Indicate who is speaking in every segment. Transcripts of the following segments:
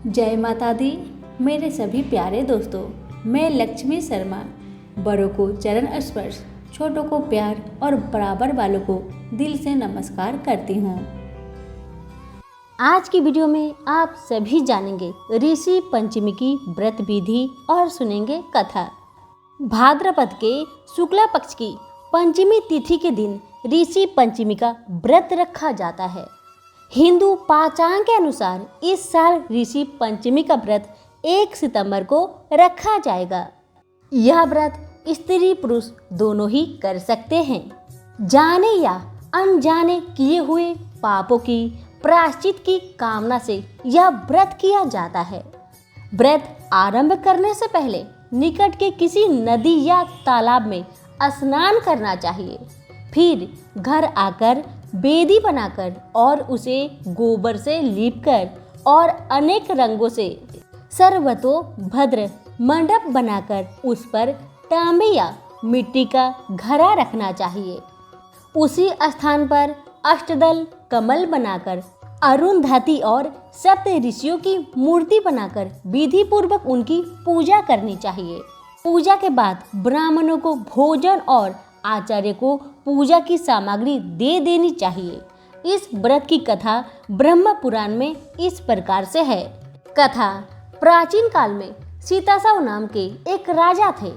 Speaker 1: जय माता दी। मेरे सभी प्यारे दोस्तों, मैं लक्ष्मी शर्मा बड़ों को चरण स्पर्श, छोटों को प्यार और बराबर वालों को दिल से नमस्कार करती हूँ।
Speaker 2: आज की वीडियो में आप सभी जानेंगे ऋषि पंचमी की व्रत विधि और सुनेंगे कथा। भाद्रपद के शुक्ला पक्ष की पंचमी तिथि के दिन ऋषि पंचमी का व्रत रखा जाता है। हिंदू पाचांग के अनुसार इस साल ऋषि पंचमी का व्रत 1 सितंबर को रखा जाएगा। यह व्रत स्त्री पुरुष दोनों ही कर सकते हैं। जाने या अनजाने किए हुए पापों की प्रायश्चित की कामना से यह व्रत किया जाता है। व्रत आरंभ करने से पहले निकट के किसी नदी या तालाब में स्नान करना चाहिए। फिर घर आकर बेदी बनाकर और उसे गोबर से लीपकर और अनेक रंगों से सर्वतोभद्र मंडप बनाकर उस पर तांबे या मिट्टी का घड़ा रखना चाहिए। उसी स्थान पर अष्टदल कमल बनाकर अरुंधति और सप्त ऋषियों की मूर्ति बनाकर विधि पूर्वक उनकी पूजा करनी चाहिए। पूजा के बाद ब्राह्मणों को भोजन और आचार्य को पूजा की सामग्री दे देनी चाहिए। इस व्रत की कथा ब्रह्म पुराण में इस प्रकार से है। कथा प्राचीन काल में सीतासव नाम के एक राजा थे।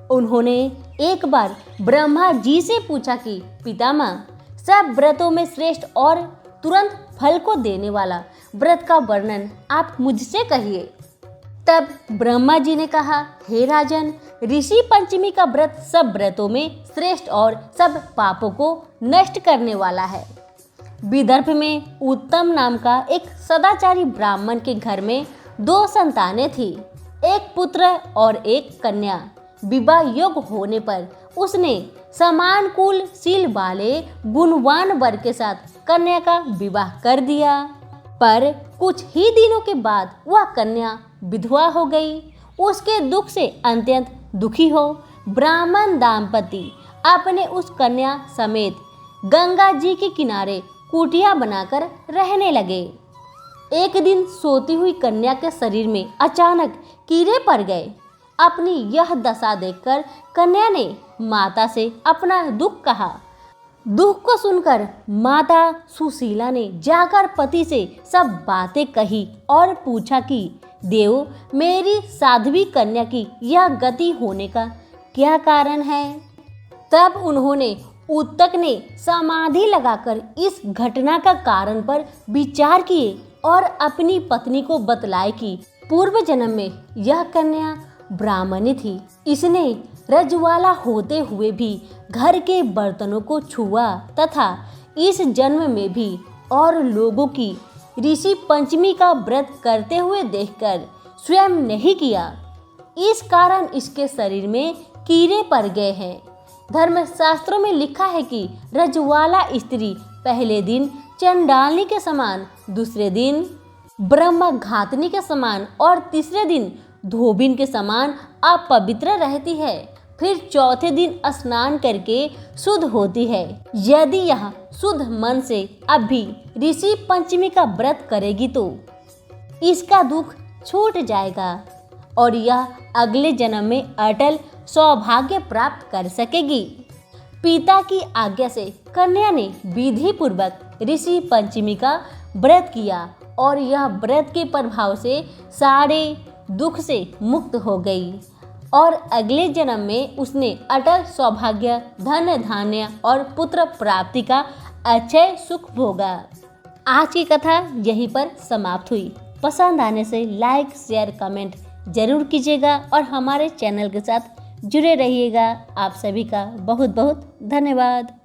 Speaker 2: उन्होंने एक बार ब्रह्मा जी से पूछा कि पितामह, सब व्रतों में श्रेष्ठ और तुरंत फल को देने वाला व्रत का वर्णन आप मुझसे कहिए। तब ब्रह्मा जी ने कहा, हे राजन, ऋषि पंचमी का व्रत सब व्रतों में श्रेष्ठ और सब पापों को नष्ट करने वाला है। विदर्भ में उत्तम नाम का एक सदाचारी ब्राह्मण के घर में 2 संतानें थी, एक पुत्र और एक कन्या। विवाह योग्य होने पर उसने समान कुल शील वाले गुणवान वर के साथ कन्या का विवाह कर दिया। पर कुछ ही दिनों के बाद वह कन्या विधवा हो गई। उसके दुख से अत्यंत दुखी हो ब्राह्मण दंपति अपने उस कन्या समेत गंगा जी के किनारे कुटिया बनाकर रहने लगे। एक दिन सोती हुई कन्या के शरीर में अचानक कीड़े पड़ गए। अपनी यह दशा देखकर कन्या ने माता से अपना दुख कहा। दुख को सुनकर माता सुशीला ने जाकर पति से सब बातें कही और पूछा कि देव, मेरी साध्वी कन्या की यह गति होने का क्या कारण है। तब उन्होंने उत्तक ने समाधि लगाकर इस घटना का कारण पर विचार किए और अपनी पत्नी को बतलाए कि पूर्व जन्म में यह कन्या ब्राह्मणी थी। इसने रजवाला होते हुए भी घर के बर्तनों को छुआ तथा इस जन्म में भी और लोगों की ऋषि पंचमी का व्रत करते हुए देखकर स्वयं नहीं किया। इस कारण इसके शरीर में कीड़े पड़ गए हैं। धर्मशास्त्रों में लिखा है कि रजवाला स्त्री पहले दिन चंडालनी के समान, दूसरे दिन ब्रह्मघातनी के समान और तीसरे दिन धोबिन के समान अपवित्र रहती है। फिर चौथे दिन स्नान करके शुद्ध होती है। यदि यह शुद्ध मन से अब भी ऋषि पंचमी का व्रत करेगी तो इसका दुख छूट जाएगा और यह अगले जन्म में अटल सौभाग्य प्राप्त कर सकेगी। पिता की आज्ञा से कन्या ने विधि पूर्वक ऋषि पंचमी का व्रत किया और यह व्रत के प्रभाव से सारे दुख से मुक्त हो गई और अगले जन्म में उसने अटल सौभाग्य, धन धान्य और पुत्र प्राप्ति का अक्षय सुख भोगा। आज की कथा यहीं पर समाप्त हुई। पसंद आने से लाइक, शेयर, कमेंट जरूर कीजिएगा और हमारे चैनल के साथ जुड़े रहिएगा। आप सभी का बहुत बहुत धन्यवाद।